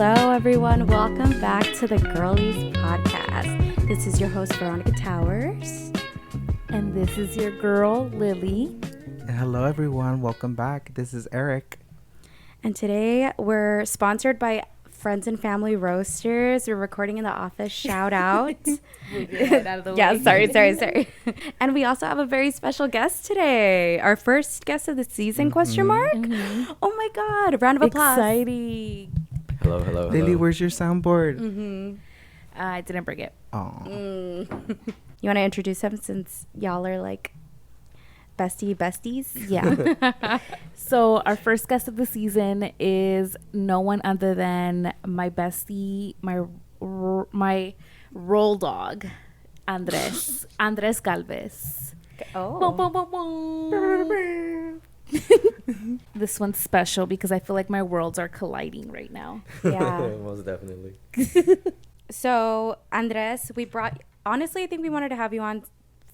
Hello, everyone. Welcome back to the Girlies Podcast. This is your host, Veronica Towers. And this is your girl, Lily. And hello, everyone. Welcome back. This is Eric. And today we're sponsored by Friends and Family Roasters. We're recording in the office. Shout out. Yeah, sorry. And we also have a very special guest today. Our first guest of the season, question mark? Oh my God. Round of applause. Exciting. Hello. Lily, where's your soundboard? I didn't bring it. Oh. You want to introduce him since y'all are like besties? Yeah. So our first guest of the season is no one other than my bestie, my roll dog, Andres Galvez. Oh. Boom, boom, boom, boom. This one's special because I feel like my worlds are colliding right now. Yeah. Most definitely. So, Andres, honestly, I think we wanted to have you on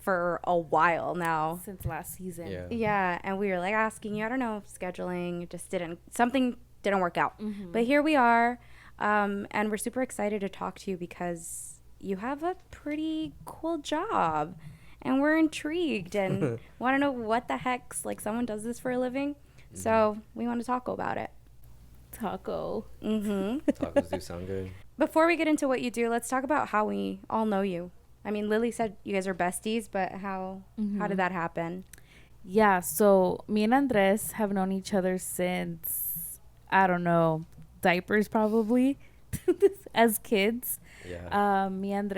for a while now. Since last season. Yeah, and we were like asking you, I don't know, scheduling just something didn't work out. But here we are, and we're super excited to talk to you because you have a pretty cool job. And we're intrigued and want to know what the heck's like someone does this for a living. So we want to talk about it. Taco. Tacos do sound good. Before we get into what you do, let's talk about how we all know you. I mean, Lily said you guys are besties, but how did that happen? Yeah, so me and Andres have known each other since, I don't know, diapers probably, as kids. Yeah. Me and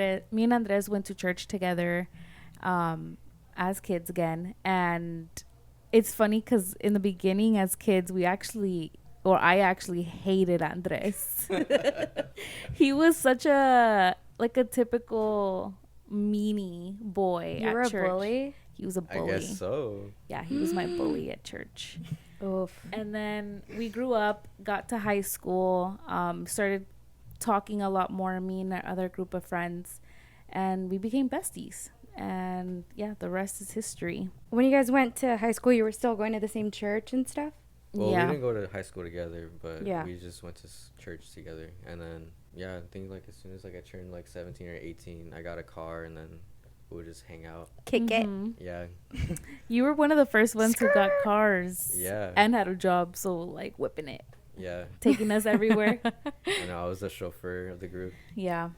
Andres went to church together as kids again. And it's funny because in the beginning as kids, I actually hated Andres. He was such a typical meanie boy You were at a church. bully? He was a bully. I guess so. Yeah, he was my bully at church. Oof. And then we grew up, got to high school, started talking a lot more, me and our other group of friends, and we became besties. And yeah, the rest is history. When you guys went to high school, you were still going to the same church and stuff? Well, Yeah. we didn't go to high school together, but Yeah. we just went to church together. And then, yeah, I think like as soon as like I turned like 17 or 18, I got a car and then we would just hang out. Kick it. Yeah. You were one of the first ones who got cars. Yeah. And had a job, so like whipping it, Yeah. taking us everywhere. I know I was the chauffeur of the group. Yeah.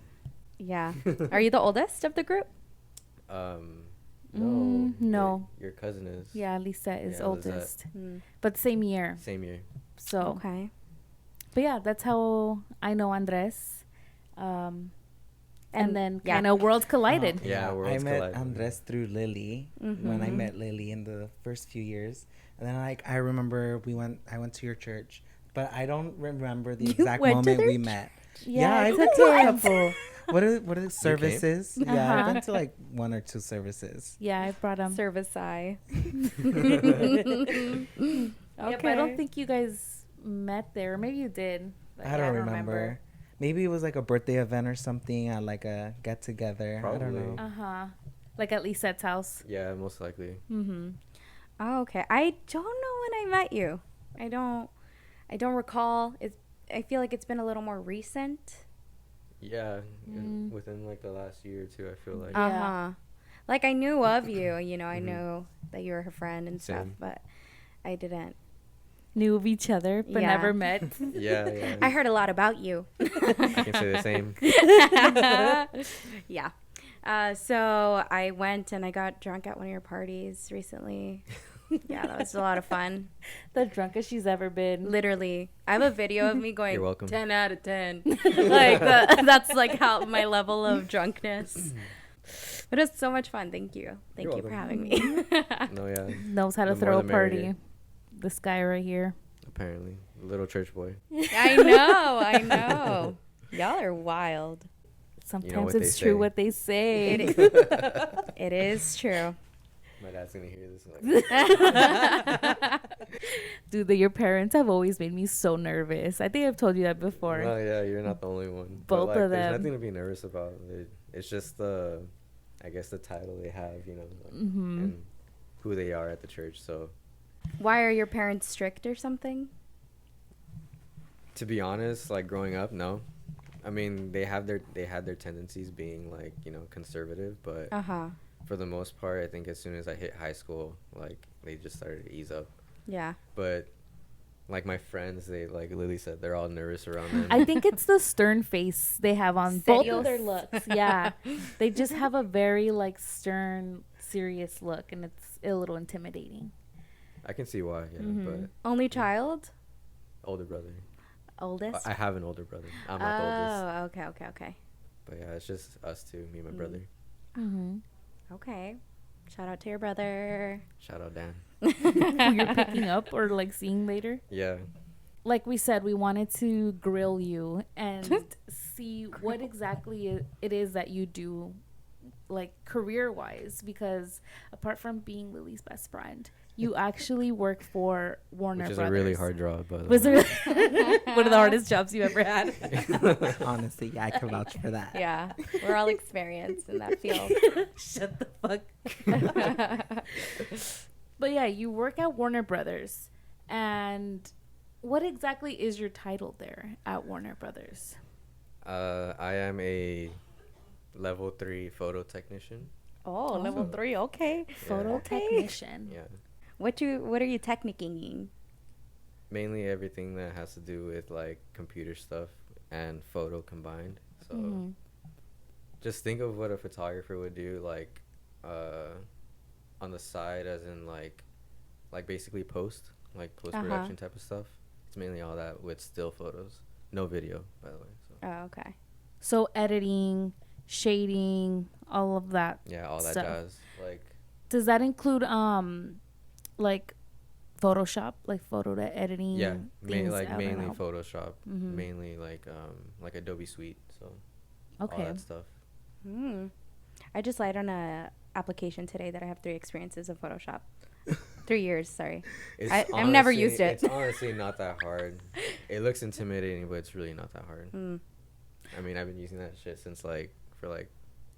Yeah. Are you the oldest of the group? No. no. Your cousin is. Yeah, Lisa is Yeah, oldest. But same year. Same year. So, Okay. but yeah, that's how I know Andres. And then yeah. kind of worlds collided. Yeah, I worlds met collided. Andres through Lily when I met Lily in the first few years. And then I remember I went to your church, but I don't remember the exact went to moment their we met. Yeah, I it's went to a okay. couple. What are services? Yeah, Uh-huh. I've been to like one or two services. Yeah, I brought him. Service eye. Yeah, but I don't think you guys met there. Maybe you did. Like, I don't remember. Maybe it was like a birthday event or something at like a get together. I don't Probably. know. Like at Lisette's house. Yeah, most likely. Oh, okay. I don't know when I met you. I don't recall. I feel like it's been a little more recent. Yeah. Within like the last year or two, I feel like. Yeah. Like I knew of you, I know that you were her friend and stuff, Same. but I didn't. Knew of each other, but Yeah. never met. Yeah. I heard a lot about you. I can say the same. Yeah. So I went and I got drunk at one of your parties recently. Yeah, that was a lot of fun. The drunkest she's ever been. Literally, I have a video of me going You're welcome. 10 out of 10. Like that's like how my level of drunkenness. But it's so much fun. Thank you. Thank You're you for welcome. having me. No, yeah. Knows how to The throw more a the party. merrier. This guy right here. Apparently. Little church boy. I know. Y'all are wild. Sometimes what it's they true say. what they say. It is true. My dad's going to hear this. Like, Dude, your parents have always made me so nervous. I think I've told you that before. no, yeah, you're not the only one. Both but, like, of there's them. nothing to be nervous about. It's just the title they have, and who they are at the church. So Why are your parents strict or something? To be honest, like growing up, no. I mean, they had their tendencies being like, you know, conservative, but for the most part, I think as soon as I hit high school, like they just started to ease up. Yeah. But like my friends, they, like Lily said, they're all nervous around them. I think it's the stern face they have on both Serious. of their looks. Yeah. They just have a very like stern, serious look, and it's a little intimidating. I can see why, yeah, but Only child? older brother. Oldest? I have an older brother. I'm not the oldest. Oh, okay. But yeah, it's just us two, me and my brother. Mm-hmm. Okay. Shout out to your brother. Shout out Dan. Who you're picking up or like seeing later. Yeah. Like we said, we wanted to grill you and see what exactly it is that you do, like career-wise, because apart from being Lily's best friend, you actually work for Warner Which is Brothers. a really hard job, by the Was way. it one of the hardest jobs you ever had? Honestly, yeah, I can vouch for that. Yeah. We're all experienced in that field. Shut the fuck. But yeah, you work at Warner Brothers, and what exactly is your title there at Warner Brothers? I am a level 3 photo technician. Oh, level 3. Okay. Photo Okay. technician. Yeah. What are you technicing? Mainly everything that has to do with like computer stuff and photo combined. So just think of what a photographer would do, like on the side, as in like basically post production type of stuff. It's mainly all that with still photos, no video, by the way. So. Oh, okay. So editing, shading, all of that. Yeah, all that stuff. jazz. Like, Does that include like Photoshop, like photo editing? yeah, things like out mainly and out? Photoshop, mainly like Adobe Suite. So all Okay. that stuff. I just lied on a application today that I have 3 experiences of Photoshop. 3 years, sorry. I've never used it. It's honestly not that hard. It looks intimidating, but it's really not that hard. I mean, I've been using that shit since for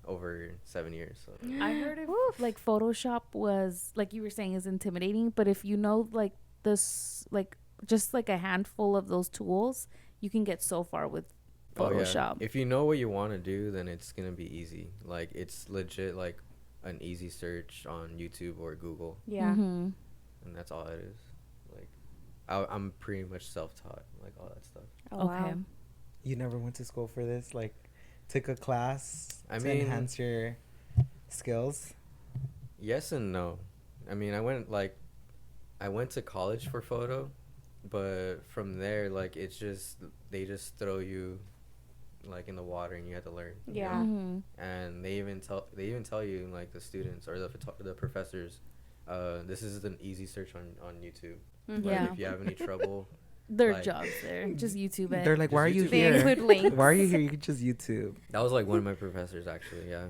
over 7 years. So. I heard if like Photoshop was, like you were saying, is intimidating, but if you know like this, like just like a handful of those tools, you can get so far with Photoshop. Oh, yeah. If you know what you want to do, then it's gonna be easy. Like, it's legit like an easy search on YouTube or Google. Yeah. Mm-hmm. And that's all it is. Like, I'm pretty much self-taught, like all that stuff. Oh, Okay. wow. You never went to school for this? Like, took a class I to mean, enhance your skills? Yes and no. I mean, I went to college for photo, but from there, like, it's just, they just throw you like in the water and you have to learn. Yeah. You know? And they even tell you, like, the students or the professors, this is an easy search on YouTube. But Yeah. if you have any trouble, Their like, jobs there. Just YouTube it. They're like, why are you YouTube. They here? include links. Why are you here? You could just YouTube. that was like one of my professors, actually. Yeah.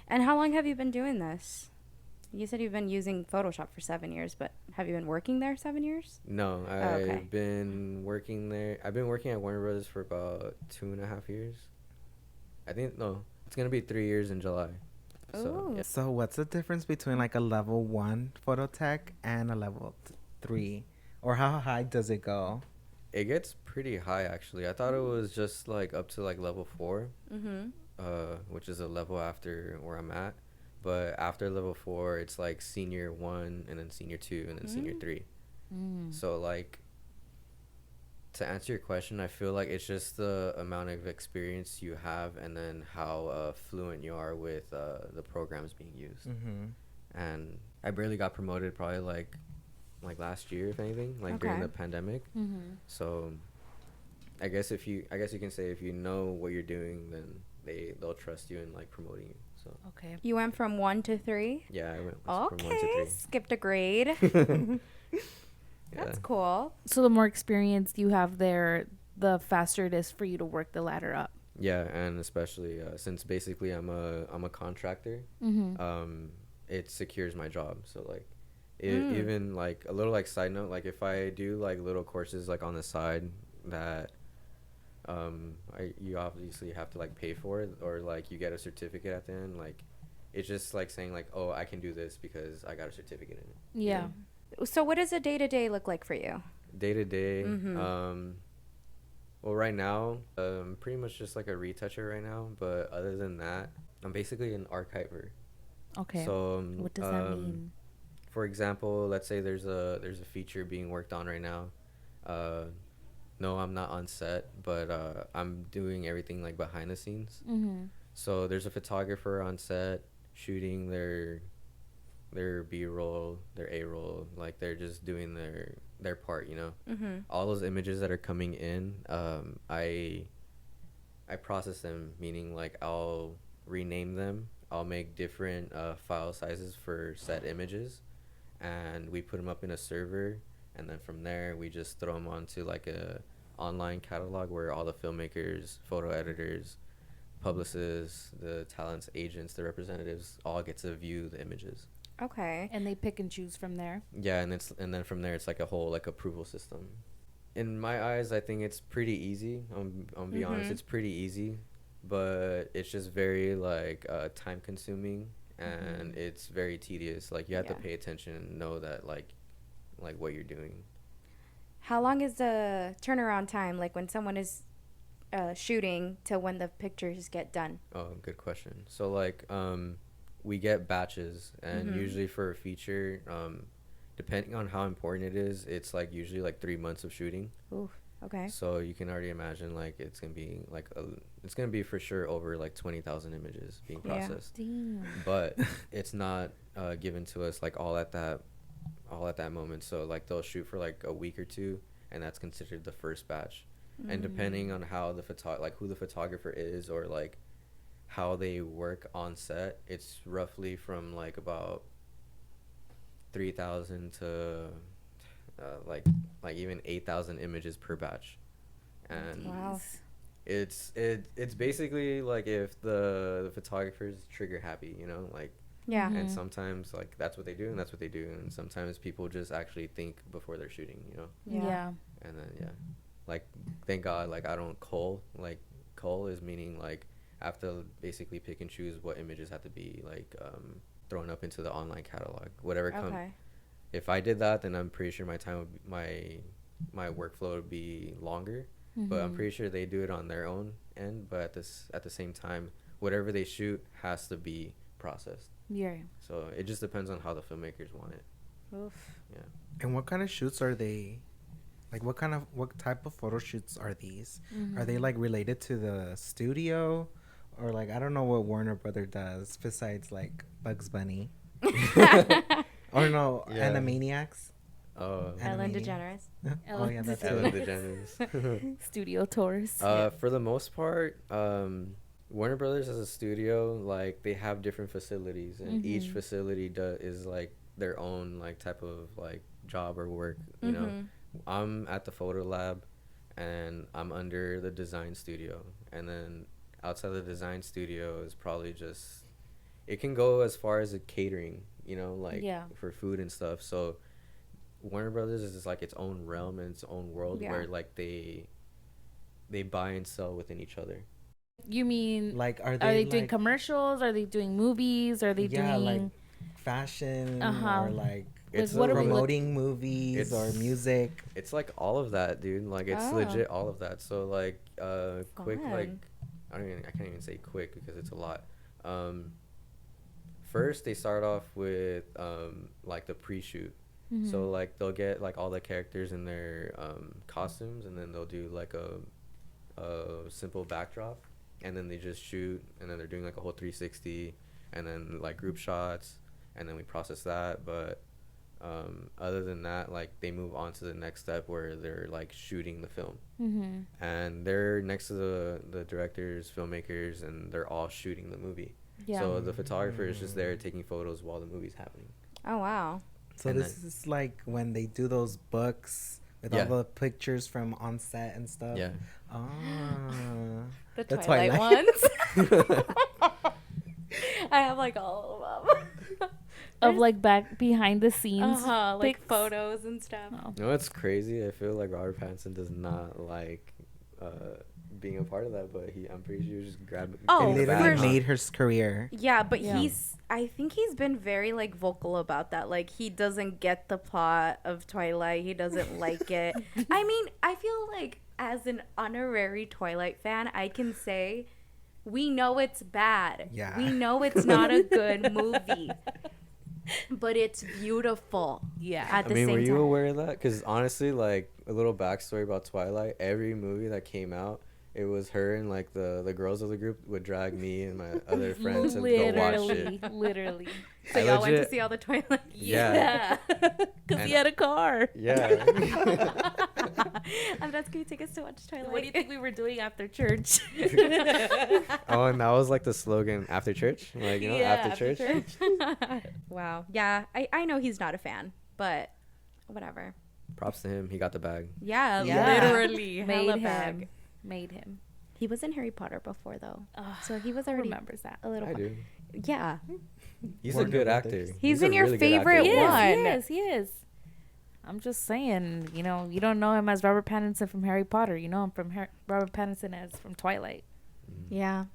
And how long have you been doing this? You said you've been using Photoshop for 7 years, but have you been working there 7 years? No, okay. I've been working there. I've been working at Warner Brothers for about 2.5 years. I think, no, it's going to be 3 years in July. So, Ooh. yeah. So what's the difference between like a level 1 photo tech and a level 3? Or how high does it go? It gets pretty high, actually. I thought it was just like up to like level 4, which is a level after where I'm at. But after level 4, it's like senior 1 and then senior 2 and then senior 3. So like, to answer your question, I feel like it's just the amount of experience you have and then how fluent you are with the programs being used. And I barely got promoted probably like last year, if anything, like during the pandemic. So I guess you can say if you know what you're doing, then they'll trust you in like promoting you. So Okay. You went from 1 to 3? yeah, I went from 1 to Okay. 3. Skipped a grade. Yeah. That's cool. So the more experience you have there, the faster it is for you to work the ladder up. Yeah, and especially since basically I'm a contractor, it secures my job. So like, even like a little like side note, like if I do like little courses like on the side that you obviously have to like pay for it, or like you get a certificate at the end, like it's just like saying like, oh, I can do this because I got a certificate in it. Yeah. So what does a day-to-day look like for you? Day to day, Well, right now, I'm pretty much just like a retoucher right now. But other than that, I'm basically an archiver. Okay. So, What does that mean? for example, let's say there's a feature being worked on right now. Uh, no, I'm not on set, but I'm doing everything like behind the scenes. Mm-hmm. So there's a photographer on set shooting their B-roll, their A-roll, like they're just doing their part, you know. Mm-hmm. All those images that are coming in, I process them, meaning like I'll rename them. I'll make different file sizes for set images, and we put them up in a server, and then from there we just throw them onto like a online catalog where all the filmmakers, photo editors, publicists, the talents agents, the representatives all get to view the images. Okay. And they pick and choose from there. Yeah, and then from there it's like a whole like approval system. In my eyes, I think it's pretty easy. I'm be honest, it's pretty easy, but it's just very like time consuming, and it's very tedious. Like you have to Yeah. pay attention and know that like what you're doing. How long is the turnaround time, like when someone is shooting to when the pictures get done? Oh, good question. So like we get batches, and usually for a feature, depending on how important it is, it's like usually like 3 months of shooting. Ooh, okay. So you can already imagine like it's gonna be like it's gonna be for sure over like 20,000 images being Yeah. processed. Damn. But it's not given to us like all at that moment. So like they'll shoot for like a week or two, and that's considered the first batch. And depending on how who the photographer is, or like how they work on set, it's roughly from like about 3,000 to like even 8,000 images per batch. And Wow. it's basically like if the photographer's trigger happy, you know, like. Yeah. And sometimes like that's what they do, and that's what they do, and sometimes people just actually think before they're shooting, you know. Yeah. And then like thank God like I don't cull. Like cull is meaning like I have to basically pick and choose what images have to be like thrown up into the online catalog, whatever Okay. if I did that, then I'm pretty sure my time would be, my workflow would be longer. But I'm pretty sure they do it on their own end, but at the same time, whatever they shoot has to be processed. Yeah. So it just depends on how the filmmakers want it. Oof. Yeah. And what kind of shoots are they? Like, what type of photo shoots are these? Are they like related to the studio, or like I don't know what Warner Brother does besides like Bugs Bunny, or no, Yeah. Animaniacs. Oh, Ellen Animaniacs. DeGeneres. Oh yeah, that's Ellen it. DeGeneres. Studio tours. For the most part, Warner Brothers as a studio, like they have different facilities, and each facility is like their own like type of like job or work. You know, I'm at the photo lab, and I'm under the design studio, and then outside the design studio is probably just it can go as far as a catering. You know, like for food and stuff. So Warner Brothers is just like its own realm and its own world where like they buy and sell within each other. You mean Like are are they they doing like, commercials? Are they doing movies? Are they doing like fashion or like It's what are we promoting movies or music? It's like all of that, dude. Like it's legit all of that. So like quick like I can't even say quick because it's a lot. First they start off with like the pre-shoot. So like they'll get like all the characters in their costumes, and then they'll do like a simple backdrop, and then they just shoot, and then they're doing like a whole 360, and then like group shots, and then we process that. But other than that, like they move on to the next step where they're like shooting the film, and they're next to the directors, filmmakers, and they're all shooting the movie. So the photographer is just there taking photos while the movie's happening. Oh, wow. So And this is like when they do those books with all the pictures from on set and stuff. Yeah. Ah. The The Twilight Twilight. ones. I have like all of them. of like back behind the scenes. Like pics? photos and stuff. Oh. You know what's crazy? I feel like Robert Pattinson does not like being a part of that, but I'm pretty sure he just grabbed. Oh, They for literally sure. made her career. Yeah, but Yeah. I think he's been very like vocal about that. Like he doesn't get the plot of Twilight. He doesn't like it. I mean, I feel like as an honorary Twilight fan, I can say we know it's bad. Yeah. We know it's not a good movie. But it's beautiful. Yeah. At I the mean, same were you time. aware of that? Because honestly, like a little backstory about Twilight, every movie that came out, it was her and like the girls of the group would drag me and my other friends to go watch it. Literally. So I y'all went to legit- see all the Twilight. Yeah. Because he had a car. Yeah. And that's going to take us to watch Twilight. What do you think we were doing after church? Oh, and that was like the slogan after church, like you know, Yeah, after church. Wow. Yeah, I know he's not a fan, but whatever. Props to him, he got the bag. Yeah, Yeah. literally. Made Hella him. bag. Made him. He was in Harry Potter before, though. Oh, So he was who already remembers that? a little. I do. Yeah. He's Warner a good Brothers. actor. He's a in your really good actor. favorite He is, one. he is. I'm just saying, you know, you don't know him as Robert Pattinson from Harry Potter. You know him from Robert Pattinson as from Twilight. Yeah.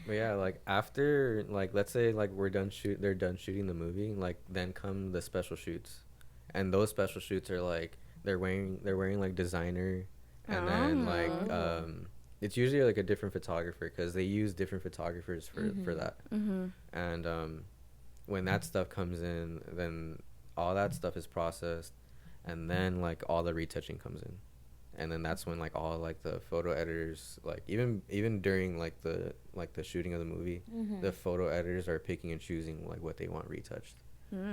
But yeah, like after, like let's say like they're done shooting the movie, like then come the special shoots, and those special shoots are like they're wearing like designer, and then like it's usually like a different photographer because they use different photographers for that. Mm-hmm. And when that stuff comes in, then all that stuff is processed, and then like all the retouching comes in, and then that's when like all like the photo editors, like even during like the shooting of the movie, the photo editors are picking and choosing like what they want retouched.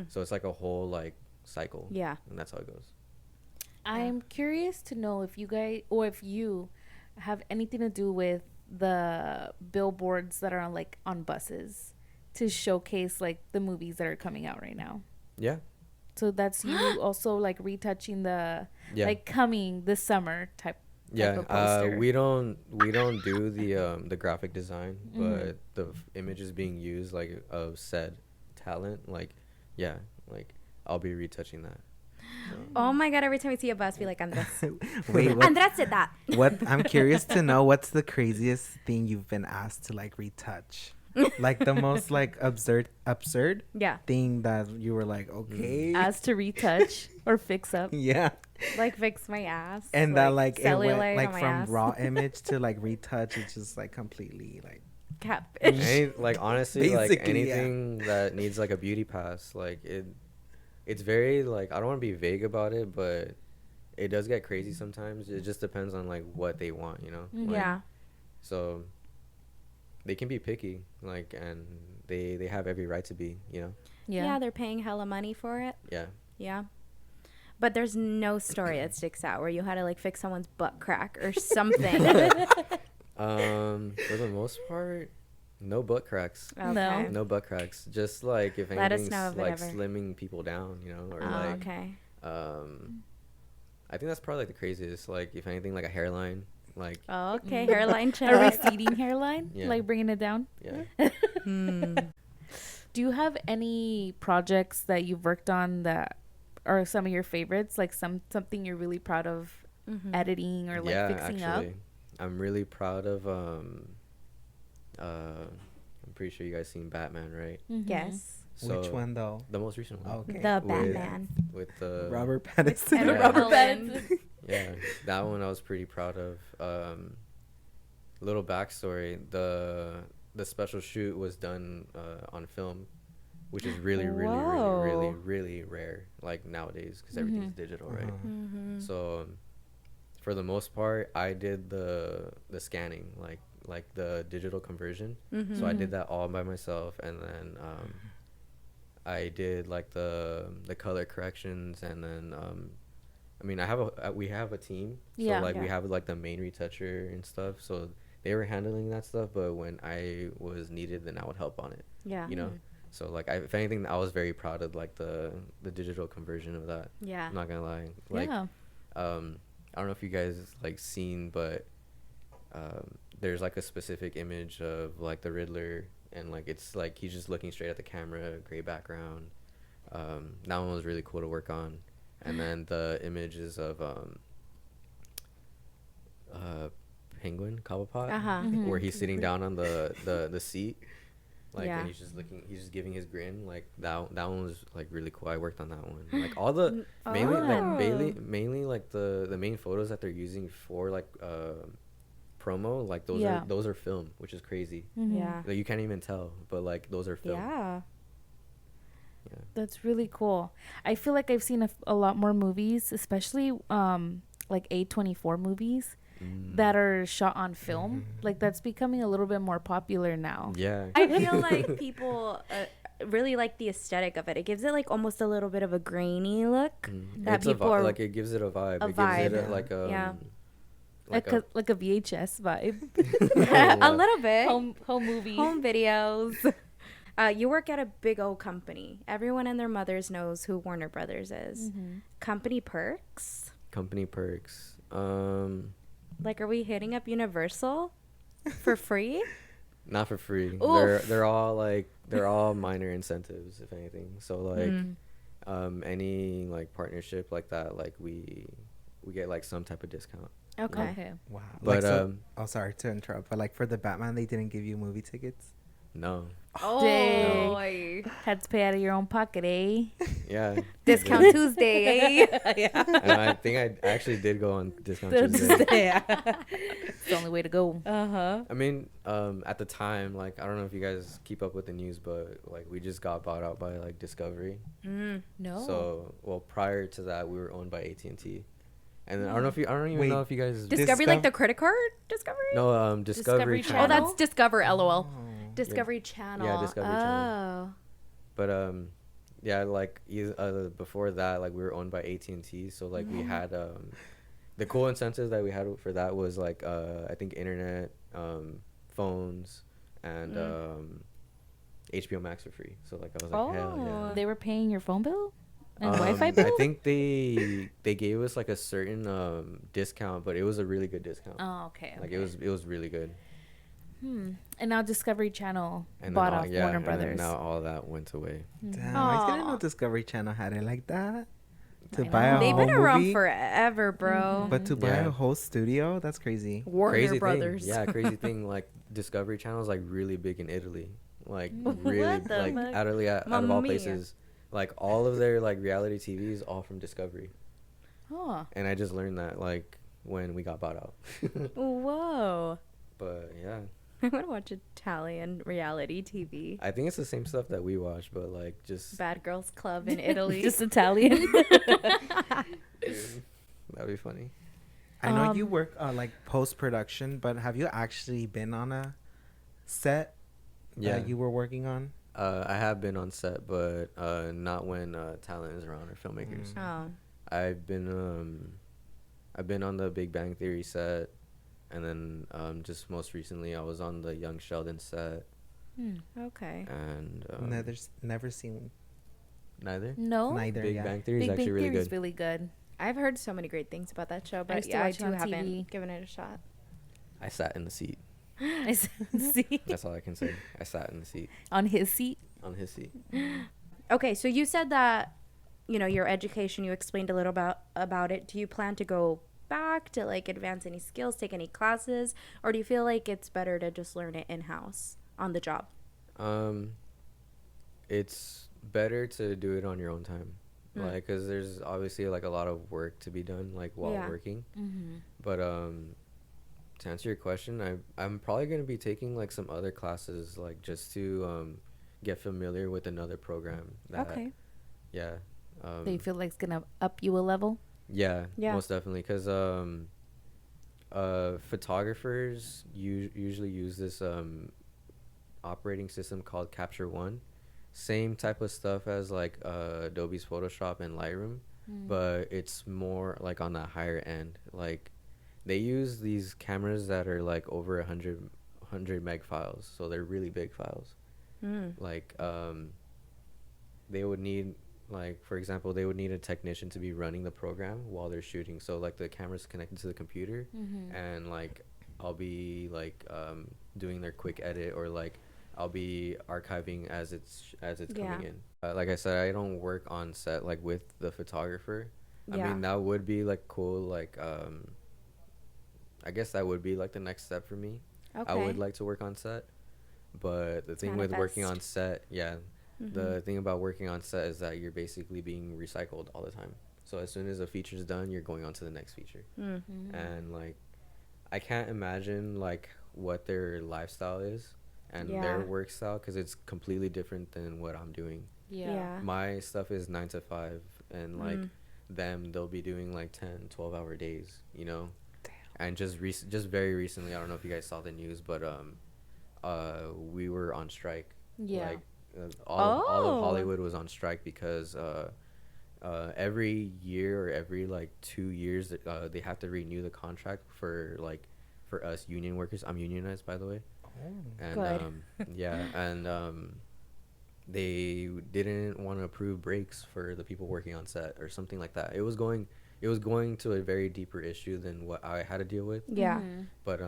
So it's like a whole like cycle. Yeah. And that's how it goes. I'm curious to know if you guys, or if you have anything to do with the billboards that are on, like, on buses to showcase like the movies that are coming out right now. Yeah. So that's you also like retouching the Yeah. like coming this summer type Yeah, of poster. we don't do the graphic design, but the images being used like of said talent, like yeah, like I'll be retouching that. Oh my God, every time I see a bus, be like, Andres. Wait, what? Andres did that. What? I'm curious to know what's the craziest thing you've been asked to like retouch, like the most like absurd Yeah. thing that you were like, okay, As to retouch or fix up. yeah, Like fix my ass. and that like it cellulite went on like my from ass. raw image to like retouch. It's just like completely like Catfish. Like honestly, like Basically, yeah. anything that needs like a beauty pass, like it's very like I don't want to be vague about it, but it does get crazy sometimes. It just depends on like what they want, you know. Like, Yeah. So they can be picky, like, and they have every right to be, you know. Yeah, they're paying hella money for it. Yeah. Yeah. But there's no story that sticks out where you had to like fix someone's butt crack or something. For the most part, no butt cracks. Okay. No butt cracks. Just like if Let us anything's know if it like ever- slimming people down, you know, or Oh, like okay. I think that's probably like the craziest. Like if anything, like a hairline, like Oh, okay. Hairline check. A receding hairline, Yeah. like bringing it down. yeah. Do you have any projects that you've worked on that are some of your favorites, like something you're really proud of editing or like Yeah, fixing actually, up? I'm really proud of. I'm pretty sure you guys seen Batman, right? Yes. which one though? The most recent one. Okay, The With- Batman. With the Robert Pattinson. And Yeah. Robert Nolan. Pattinson. Yeah, that one I was pretty proud of. Little backstory: the special shoot was done on film, which is really, really, Whoa. really, really, really rare. Like nowadays, because everything's digital, right? Mm-hmm. So, for the most part, I did the scanning, like the digital conversion. Mm-hmm. So I did that all by myself, and then I did like the color corrections, and then I mean we have a team, so Yeah. like we Yeah. have like the main retoucher and stuff, so they were handling that stuff, but when I was needed, then I would help on it, Yeah. you know. So like if anything, I was very proud of like the digital conversion of that. Yeah. I'm not gonna lie, like Yeah. I don't know if you guys like seen, but there's like a specific image of like the Riddler, and like it's like he's just looking straight at the camera, gray background. That one was really cool to work on. And then the images of Penguin Cobblepot, Uh-huh. where he's sitting down on the seat. Like, Yeah. and he's just giving his grin. Like that one was like really cool. I worked on that one. Like all the mainly like the main photos that they're using for like promo, like those are film, which is crazy. Yeah. Like you can't even tell, but like those are film. Yeah. Yeah. That's really cool. I feel like I've seen a lot more movies, especially like A24 movies that are shot on film. Like that's becoming a little bit more popular now. Yeah. I feel like people really like the aesthetic of it. It gives it like almost a little bit of a grainy look that It's people are like it gives it a vibe. a It vibe. gives it like a Like a VHS vibe. a little bit. home movie. Home videos. You work at a big old company. Everyone and their mothers knows who Warner Brothers is. Company perks. company perks. Like, are we hitting up Universal for free? Not for free. Oof. They're all minor incentives, if anything. So like any like partnership like that, like we get like some type of discount. Okay. Wow. But sorry to interrupt, but like for the Batman, they didn't give you movie tickets. no. Oh, Dang. Had to pay out of your own pocket, eh? Yeah. Discount Tuesday, eh? Yeah. And I think I actually did go on discount Tuesday. It's the only way to go. I mean, at the time, like I don't know if you guys keep up with the news, but like we just got bought out by like Discovery. No. So well, prior to that, we were owned by AT&T. And then I don't even know if you guys Discovery, like the credit card Discovery? no Discovery Discovery Channel. Oh, that's Discover, LOL. Oh. Discovery Channel. Yeah, Discovery Channel. Oh. But yeah, like before that, like we were owned by AT&T, so like we had the cool incentives that we had for that was like I think internet, phones, and HBO Max for free. So like I was like, hell yeah. They were paying your phone bill and Wi-Fi bill? I think they gave us like a certain discount, but it was a really good discount. Oh, okay. Like it was really good. And now Discovery Channel And bought then off Warner Brothers. And now all that went away. Damn, I didn't know Discovery Channel had it like that. To I buy a know. They've whole been around movie, forever, bro. but to buy Yeah. a whole studio, that's crazy. Warner Crazy Brothers. thing. Yeah, crazy thing. Like Discovery Channel is like really big in Italy. Like really What the like fuck? out of Mamma all mia. places. Like all of their like reality TV is all from Discovery. Oh. And I just learned that like when we got bought out. Whoa. But yeah. I want to watch Italian reality TV. I think it's the same stuff that we watch, but like just Bad Girls Club in Italy. Just Italian. that'd be funny. I know you work like post production, but have you actually been on a set that you were working on? I have been on set, but not when talent is around or filmmakers. Oh. I've been on the Big Bang Theory set, and then just most recently I was on the Young Sheldon set. Okay. And Never seen neither. No. neither. Big Yeah. Bang Theory is Big actually Bang really Theory is good. really good. I've heard so many great things about that show, but used to yeah, I watch it too on haven't TV. given it a shot. I sat in the seat. I see. That's all I can say. I sat in the seat On his seat. on his seat. Okay, so you said that, you know, your education, you explained a little about it. Do you plan to go back to like advance any skills, take any classes, or do you feel like it's better to just learn it in-house on the job? It's better to do it on your own time. Like, cause there's obviously like a lot of work to be done, like while working. But to answer your question, I'm probably gonna be taking like some other classes, like just to get familiar with another program. Okay. Yeah. Do you feel like it's gonna up you a level? Yeah. Yeah. Most definitely, cause photographers usually use this operating system called Capture One. Same type of stuff as like Adobe's Photoshop and Lightroom, but it's more like on the higher end. Like they use these cameras that are like over 100 meg files, so they're really big files. Like they would need, like, for example, they would need a technician to be running the program while they're shooting. So like the camera's connected to the computer, and like I'll be like doing their quick edit, or like I'll be archiving as it's coming in. Like I said, I don't work on set like with the photographer. I mean, that would be like cool. Like I guess that would be like the next step for me. I would like to work on set, But the thing with working on set, Mm-hmm. the thing about working on set is that you're basically being recycled all the time. So as soon as a feature's done, you're going on to the next feature. Mm-hmm. And like, I can't imagine like what their lifestyle is and their work style, because it's completely different than what I'm doing. Yeah. My stuff is 9 to 5, and like them, they'll be doing like 10, 12-hour days, you know. Damn. And just very recently, I don't know if you guys saw the news, but we were on strike. Like all of Hollywood was on strike because every year or every like 2 years they have to renew the contract for us union workers. I'm unionized, by the way. And Good. they didn't want to approve breaks for the people working on set or something like that. It was going to a very deeper issue than what I had to deal with. Yeah. But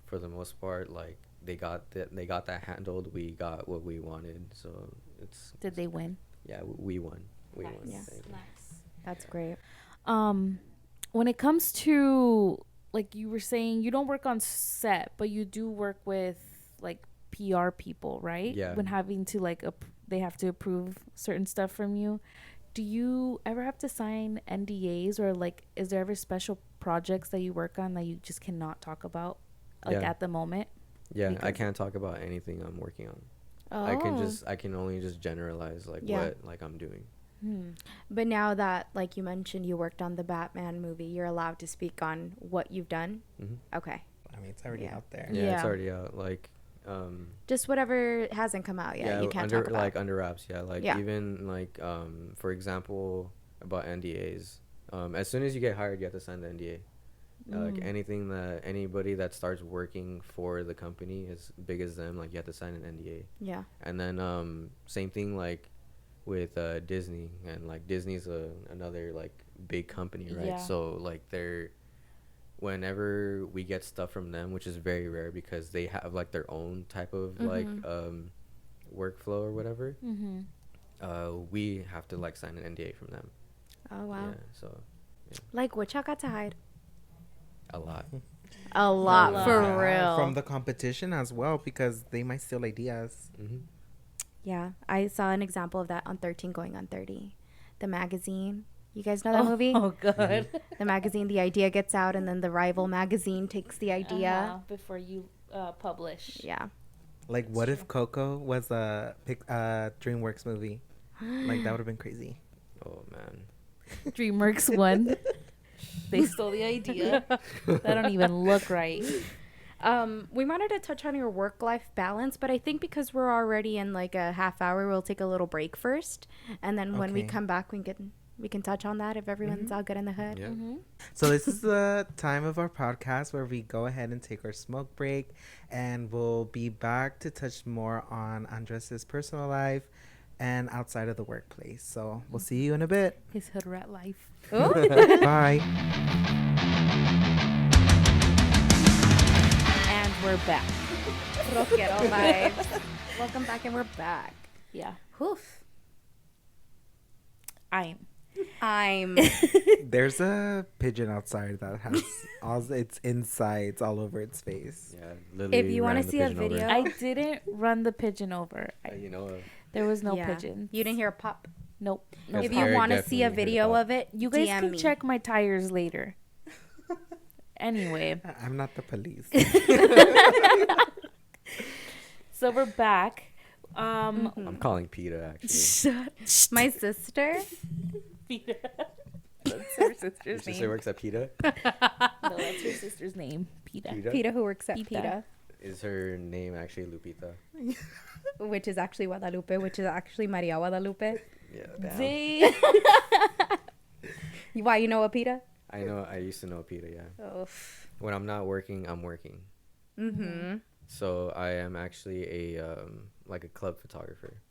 for the most part, like, they got that handled. We got what we wanted. So Did they win? Yeah, we won. We won. Yeah. Nice. That's great. When it comes to, like you were saying, you don't work on set, but you do work with like PR people, right? Yeah. When having to like they have to approve certain stuff from you. Do you ever have to sign NDAs, or like is there ever special projects that you work on that you just cannot talk about like at the moment? Yeah, I can't talk about anything I'm working on. I can only just generalize like what like I'm doing. But now that, like you mentioned, you worked on the Batman movie, you're allowed to speak on what you've done. Okay. I mean, it's already out there. Yeah, it's already out. Like, just whatever hasn't come out yet, you can't talk about. Like under wraps. Yeah, like even like for example about NDAs. As soon as you get hired, you have to sign the NDA. Like anybody that starts working for the company as big as them, like you have to sign an NDA. Yeah. And then same thing like with Disney, and like Disney's another like big company, right? Yeah. So like whenever we get stuff from them, which is very rare because they have like their own type of like workflow or whatever, we have to like sign an NDA from them. Oh wow. Yeah, so like what y'all got to hide? a lot. A lot for real. From the competition as well, because they might steal ideas. Yeah, I saw an example of that on 13 Going on 30, the magazine. You guys know that movie? Oh, good. The magazine, the idea gets out, and then the rival magazine takes the idea before you publish. Yeah. Like, what if Coco was a DreamWorks movie? Like, that would have been crazy. Oh man. DreamWorks won. They stole the idea. That don't even look right. We wanted to touch on your work-life balance, but I think because we're already in like a half hour, we'll take a little break first, and then when we come back, we can touch on that if everyone's all good in the hood. Yeah. So this is the time of our podcast where we go ahead and take our smoke break, and we'll be back to touch more on Andres' personal life and outside of the workplace. So we'll see you in a bit. His hood rat life. Bye. And we're back. Rockero vibes. Welcome back, and we're back. Yeah. Oof. I'm There's a pigeon outside that has all its insides all over its face. Yeah. Literally If you want ran to the see a pigeon over. video, I didn't run the pigeon over. You know. There was no Yeah. pigeon. You didn't hear a pop. Nope. Yes, If you Eric want to see a definitely heard video pop. of it, You guys DM can me. check my tires later. Anyway, I'm not the police. so we're back. I'm calling PETA actually. My sister. That's her Your sister's sister name. works at PETA. No, that's her sister's name. PETA. PETA? PETA, who works at PETA. PETA, Is her name actually Lupita? which is actually Guadalupe, which is actually Maria Guadalupe. Yeah. Damn. They- Why, you know a PETA? I know. I used to know PETA. Yeah. Oh. When I'm not working, I'm working. Mm-hmm. So I am actually a like a club photographer.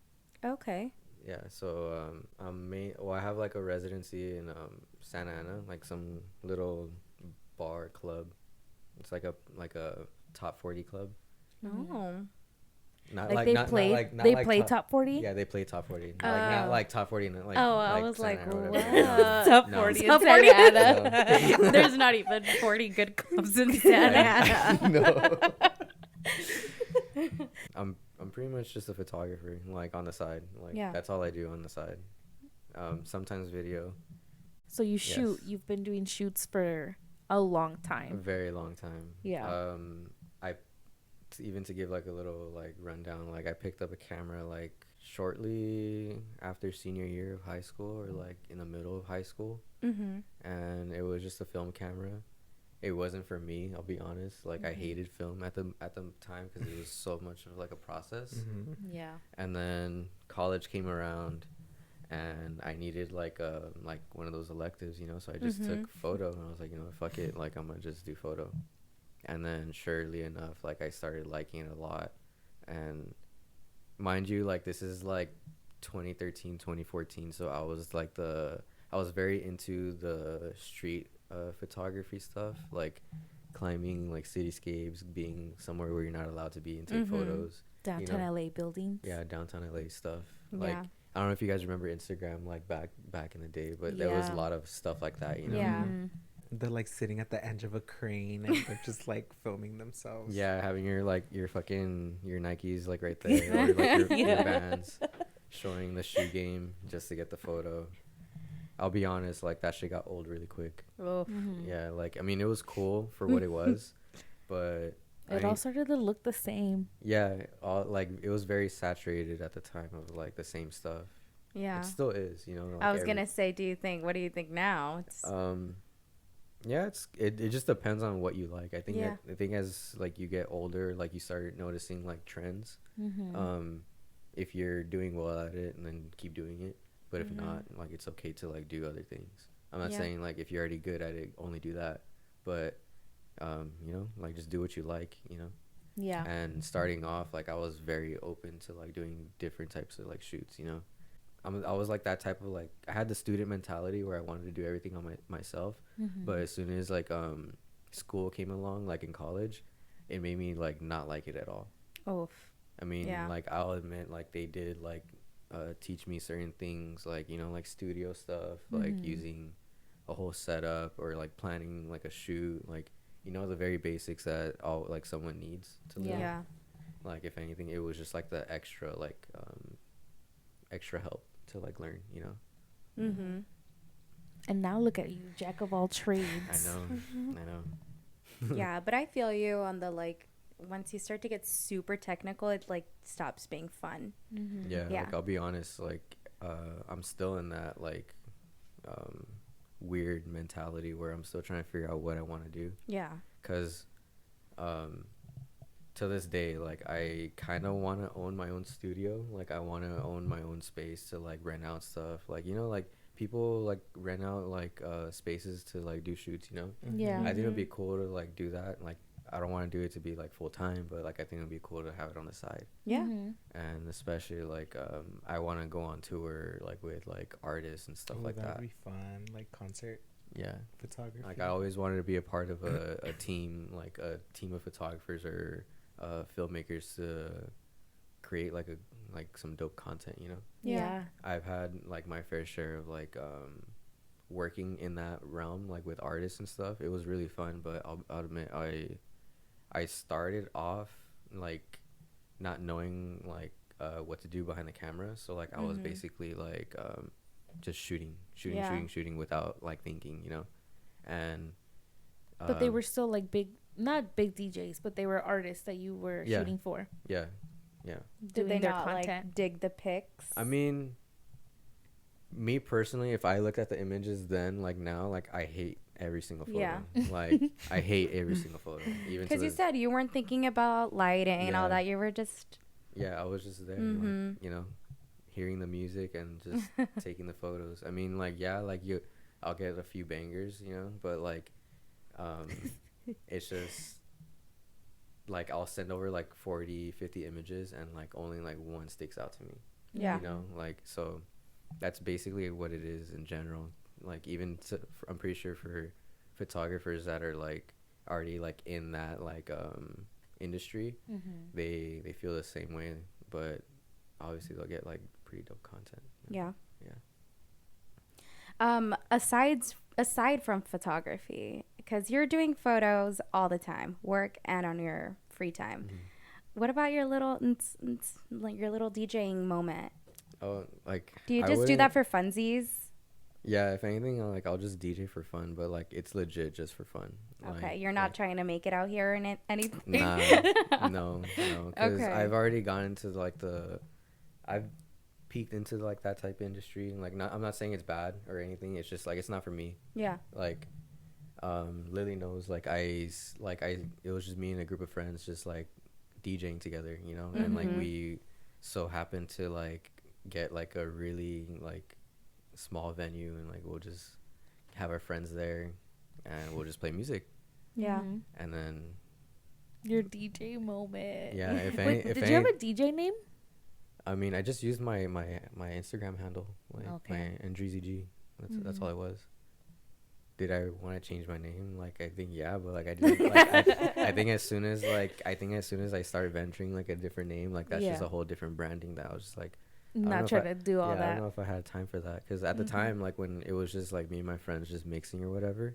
Okay. Yeah. So I have like a residency in Santa Ana, like some little bar club. It's like a top 40 club. Oh. Not like like they not, play. not like not They like play top 40. Yeah, they play top 40. Like not like top 40. Like, Oh, I like was Santa like, Ana or what? whatever. Top No. 40 in Top Santa 40? Ana. There's not even 40 good clubs in Santa Ana. No. I'm pretty much just a photographer, like on the side. Like Yeah. that's all I do on the side. Sometimes video. So you shoot. Yes. You've been doing shoots for a long A time. very long time. Yeah. Even to give like a little like rundown, like I picked up a camera like shortly after senior year of high school, or like in the middle of high school. Mm-hmm. And it was just a film camera. It wasn't for me, I'll be honest. Like I hated film at the time because it was so much of like a process. Mm-hmm. Yeah. And then college came around, and I needed like one of those electives, you know. So I just took photo, and I was like, you know, fuck it, like I'm gonna just do photo. And then surely enough, like I started liking it a lot. And mind you, like this is like 2013, 2014. So I was very into the street photography stuff, like climbing like cityscapes, being somewhere where you're not allowed to be and take photos. Downtown LA buildings. Yeah, downtown LA stuff. Like Yeah. I don't know if you guys remember Instagram like back in the day, but there was a Yeah. lot of stuff like that, you know. Yeah. Mhm. They're like sitting at the edge of a crane and they're just like filming themselves. Yeah, having your Nikes like right there, or like your Vans, showing the shoe game just to get the photo. I'll be honest, like that shit got old really quick. Oh. Mhm. Yeah, like I mean it was cool for what it was, but It all started to look the same. yeah, all like it was very saturated at the time of like the same stuff. Yeah. It still is, you know. Like I was gonna say, what do you think now? It's yeah, it just depends on what you like. I think Yeah. I think as like you get older, like you start noticing like trends. Mm-hmm. If you're doing well at it, and then keep doing it. But if not, like it's okay to like do other things. I'm not Yeah. saying like if you're already good at it, only do that. But you know, like just do what you like, you know. Yeah. And starting off, like I was very open to like doing different types of like shoots, you know. I was like that type of like, I had the student mentality where I wanted to do everything on myself. But as soon as like school came along, like in college, it made me like not like it at all. oh. I mean, Yeah. like I'll admit, like they did like teach me certain things, like, you know, like studio stuff, like using a whole setup, or like planning like a shoot, like, you know, the very basics that all like someone needs to learn. Yeah. Like if anything, it was just like the extra like extra help to like learn, you know. Mm-hmm. And now look at you, jack of all trades. I know. Yeah, but I feel you on the like, once you start to get super technical, it like stops being fun. Yeah, Yeah. like I'll be honest, like I'm still in that like weird mentality where I'm still trying to figure out what I want to do. Yeah. Because to this day, like I kind of want to own my own studio. Like I want to own my own space to like rent out stuff, like, you know, like people like rent out like spaces to like do shoots, you know. Yeah. I think it'd be cool to like do that. Like I don't want to do it to be like full time, but like I think it'd be cool to have it on the side. Yeah. And especially like I want to go on tour like with like artists and stuff Oh, like that'd that. be fun, like concert Yeah, photography. like I always wanted to be a part of a team, like a team of photographers or filmmakers to create like some dope content, you know. Yeah. I've had like my fair share of like working in that realm, like with artists and stuff. It was really fun, but I'll admit I started off like not knowing like what to do behind the camera, so like I was basically like just shooting without like thinking, you know. And But they were still like not big DJs, but they were artists that you were Yeah. shooting for. yeah. Did Doing they their not like content. dig the pics? I mean, me personally, if I looked at the images then, like now, like I hate every single photo. Yeah. Like I hate every single photo. Even Because you said you weren't thinking about lighting and all Yeah. that. You were just yeah, I was just there, like, you know, hearing the music and just taking the photos. I mean, like, yeah, like I'll get a few bangers, you know, but like, it's just like I'll send over like 40, 50 images and like only like one sticks out to me. Yeah. You know, like, so that's basically what it is in general. Like even I'm pretty sure for photographers that are like already like in that like industry, they feel the same way, but obviously they'll get like pretty dope content. yeah. Yeah. Aside from photography, because you're doing photos all the time, work and on your free time, what about your little like your little DJing moment? Oh, like. Do you I just do wouldn't- that for funsies? Yeah, if anything, I'll just DJ for fun, but like it's legit just for fun. Okay, Like, you're not trying to make it out here and anything. Nah, no, because Okay. I've already gone into like I've peeked into like that type of industry, and like I'm not saying it's bad or anything. It's just like it's not for me. Yeah. Like, Lily knows like it was just me and a group of friends just like DJing together, you know, and like we so happened to like get like a really like small venue, and like we'll just have our friends there and we'll just play music, Yeah. and then Your DJ moment. yeah, Wait, did you have a DJ name? I mean, I just used my Instagram handle, like Okay. my NDZG. That's all it was. Did I want to change my name? Like, I think yeah, but like I didn't. Like, I think as soon as I started venturing like a different name, like that's just Yeah. a whole different branding. That I was just like, I don't know Not if trying to do all I that. don't know if I had time for that, because at the time, like when it was just like me and my friends just mixing or whatever,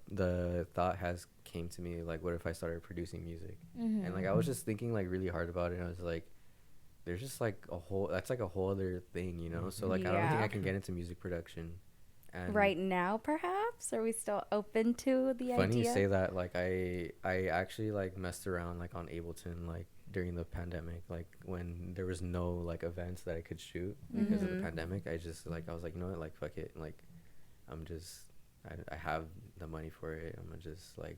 the thought came to me like, what if I started producing music? And like I was just thinking like really hard about it. And I was like, there's just like that's like a whole other thing, you know. So like I don't think Yeah. I can get into music production. And Right now, perhaps? Are we still open to the funny idea? you say that. Like I actually like messed around like on Ableton like during the pandemic, like when there was no like events that I could shoot because of the pandemic. I just like I was like, you know what, like fuck it, like I have the money for it. I'm gonna just like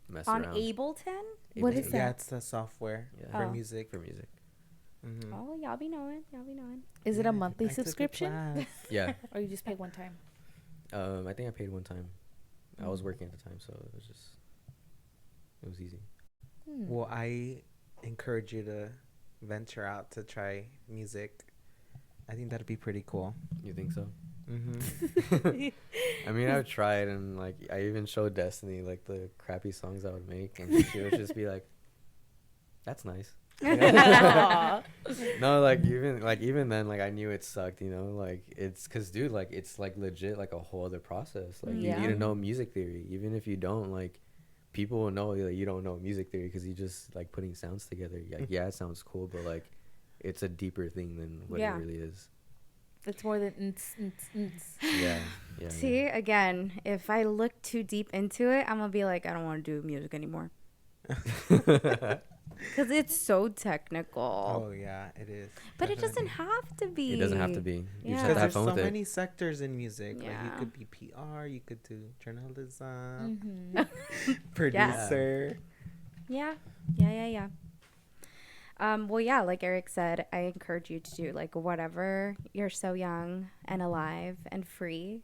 mess On around. Ableton? What is Ableton. that? Yeah, it's the software Yeah. for Oh. music. For music. Mm-hmm. Oh, y'all be knowing. Is it Yeah, a monthly I took a subscription? class. Yeah. Or you just pay one time? I think I paid one time. I was working at the time, so it was easy. Well, I encourage you to venture out to try music. I think that'd be pretty cool. You think so? Mm-hmm. I mean, I've tried, and like I even showed Destiny like the crappy songs I would make, and she would just be like, "That's nice." No, like even then, like I knew it sucked, you know. Like it's because, dude, like it's like legit like a whole other process. Like you need to know music theory, even if you don't. Like people will know that you don't know music theory because you just like putting sounds together. Like yeah, it sounds cool, but like it's a deeper thing than what it really is. It's more than Yeah. See, again, if I look too deep into it, I'm going to be like, I don't want to do music anymore. Because it's so technical. Oh yeah, it is. But it doesn't have to be. It doesn't have to be. You Yeah. just have Because to have there's fun so with it. many sectors in music. Like you Yeah. could be PR, you could do journalism, producer. Yeah. Well, yeah, like Eric said, I encourage you to do like whatever. You're so young and alive and free.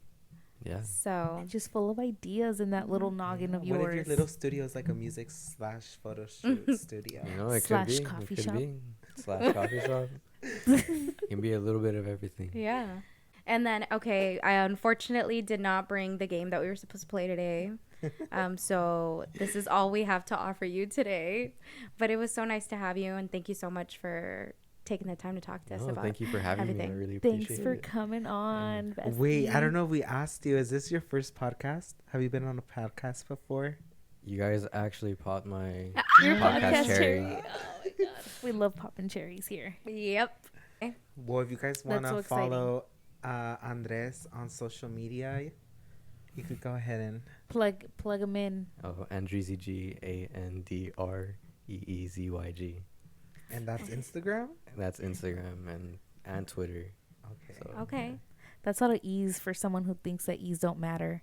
Yeah. So just full of ideas in that little noggin of yours. What if your little studio is like a music / photo shoot studio? You know, it Slash could be. coffee It could shop. be. Slash coffee shop. It can be a little bit of everything. yeah. And then, okay, I unfortunately did not bring the game that we were supposed to play today. So this is all we have to offer you today. But it was so nice to have you, and thank you so much for taking the time to talk to us about Thank you for having me. I everything. really appreciate Thanks for it. coming on. Wait, I bestie. don't know if we asked you. Is this your first podcast? Have you been on a podcast before? You guys actually popped my Your podcast cherry. Oh my god, we love popping cherries here. Yep. Well, if you guys want so to exciting. follow Andres on social media, you could go ahead and Plug them in. Oh, AndreeZG, ANDREEZYG. and that's Instagram. That's Instagram and Twitter. Okay. So, Okay. That's a lot of ease for someone who thinks that ease don't matter.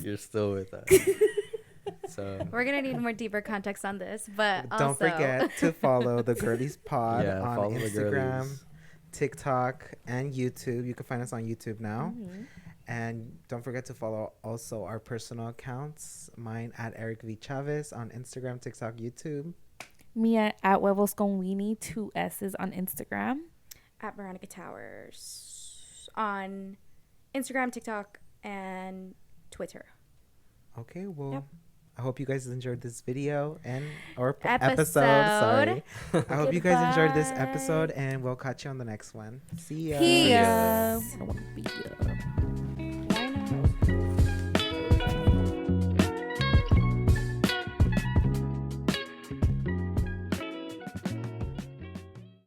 You're still with us. So We're going to need more deeper context on this, but Don't also forget to follow the Girlies Pod yeah, on follow the Instagram, girlies. TikTok, and YouTube. You can find us on YouTube now. And don't forget to follow also our personal accounts. Mine at Eric V. Chavez on Instagram, TikTok, YouTube. Me at Huevos con Weenie, 2 S's on Instagram. at Veronica Towers on Instagram, TikTok, and Twitter. Okay, well, Yep. I hope you guys enjoyed this video or Episode. episode. Sorry. I hope you guys enjoyed this Goodbye. episode, and we'll catch you on the next one. See ya. Peace. I don't want to be